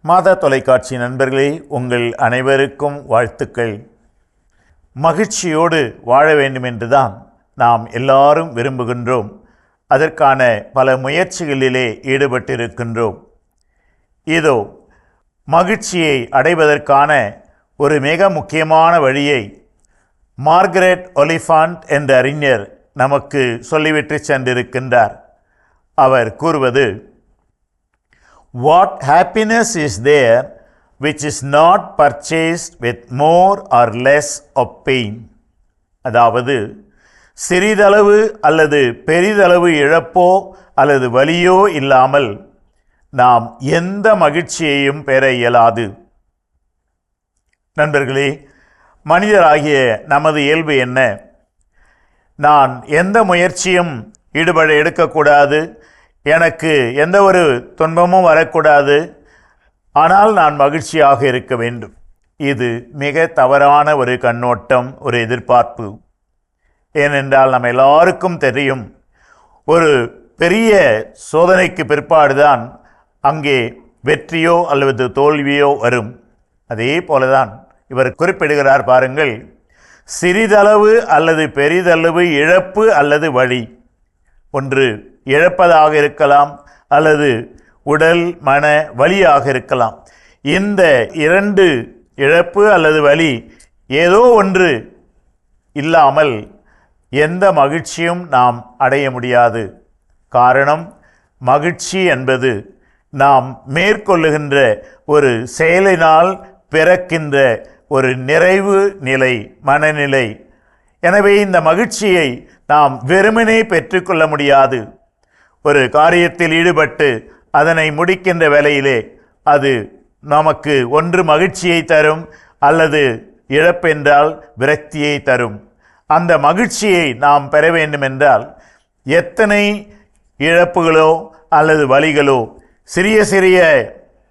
மாதா தொலைக்காட்சி நண்பர்களே, உங்கள் அனைவருக்கும் வாழ்த்துக்கள். மகிழ்ச்சியோடு வாழ வேண்டும் என்றுதான் நாம் எல்லாரும் விரும்புகின்றோம். அதற்கான பல முயற்சிகளிலே ஈடுபட்டிருக்கின்றோம். இதோ மகிழ்ச்சியை அடைவதற்கான ஒரு மிக முக்கியமான வழியை மார்கரெட் ஒலிஃபாண்ட் என்ற அறிஞர் நமக்கு சொல்லிவிட்டு சென்றிருக்கின்றார். அவர் கூறுவது, "What happiness is there which is not purchased with more or less of pain?" அதாவது, சிறிதளவு அல்லது பெரிதளவு இழப்போ அல்லது வலியோ இல்லாமல் நாம் எந்த மகிழ்ச்சியையும் பெற இயலாது. நண்பர்களே, மனிதராகிய நமது இயல்பு என்ன? நான் எந்த முயற்சியும் ஈடுபட எடுக்கக்கூடாது, எனக்கு எந்த ஒரு துன்பமும் வரக்கூடாது, ஆனால் நான் மகிழ்ச்சியாக இருக்க வேண்டும். இது மிக தவறான ஒரு கண்ணோட்டம், ஒரு எதிர்பார்ப்பு. ஏனென்றால் நம்ம எல்லாருக்கும் தெரியும், ஒரு பெரிய சோதனைக்கு பிற்பாடுதான் அங்கே வெற்றியோ அல்லது தோல்வியோ வரும். அதே போலதான் இவர் குறிப்பிடுகிறார் பாருங்கள், சிறிதளவு அல்லது பெரிதளவு இழப்பு அல்லது வலி, ஒன்று இழப்பதாக இருக்கலாம் அல்லது உடல் மன வலியாக இருக்கலாம். இந்த இரண்டு இழப்பு அல்லது வலி ஏதோ ஒன்று இல்லாமல் எந்த மகிழ்ச்சியும் நாம் அடைய முடியாது. காரணம், மகிழ்ச்சி என்பது நாம் மேற்கொள்ளுகின்ற ஒரு செயலினால் பிறக்கின்ற ஒரு நிறைவு நிலை, மனநிலை. எனவே இந்த மகிழ்ச்சியை நாம் வெறுமனே பெற்றுக்கொள்ள முடியாது. ஒரு காரியத்தில் ஈடுபட்டு அதனை முடிக்கின்ற வேளையிலே அது நமக்கு ஒன்று மகிழ்ச்சியை தரும் அல்லது இழப்பென்றால் விரக்தியை தரும். அந்த மகிழ்ச்சியை நாம் பெற வேண்டுமென்றால் எத்தனை இழப்புகளோ அல்லது வலிகளோ, சிறிய சிறிய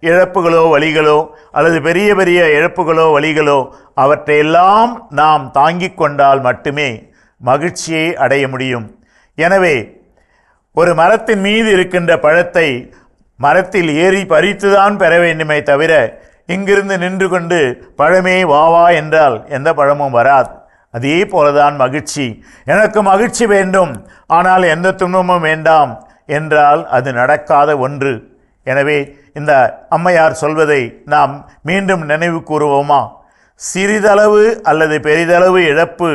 இழப்புகளோ வலிகளோ அல்லது பெரிய பெரிய இழப்புகளோ வலிகளோ, அவற்றையெல்லாம் நாம் தாங்கிக் கொண்டால் மட்டுமே மகிழ்ச்சியை அடைய முடியும். எனவே ஒரு மரத்தின் மீது இருக்கின்ற பழத்தை மரத்தில் ஏறி பறித்துதான் பெற வேண்டுமே தவிர, இங்கிருந்து நின்று கொண்டு பழமே வா என்றால் எந்த பழமும் வராது. அதே போலதான் மகிழ்ச்சி. எனக்கு மகிழ்ச்சி வேண்டும், ஆனால் எந்த துன்பமும் வேண்டாம் என்றால் அது நடக்காத ஒன்று. எனவே இந்த அம்மையார் சொல்வதை நாம் மீண்டும் நினைவு கூறுவோமா? சிறிதளவு அல்லது பெரிதளவு இழப்பு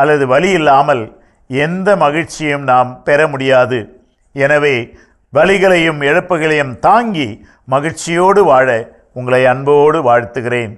அல்லது வலி இல்லாமல் எந்த மகிழ்ச்சியும் நாம் பெற முடியாது. எனவே வலிகளையும் இழப்புகளையும் தாங்கி மகிழ்ச்சியோடு வாழ உங்களை அன்போடு வாழ்த்துகிறேன்.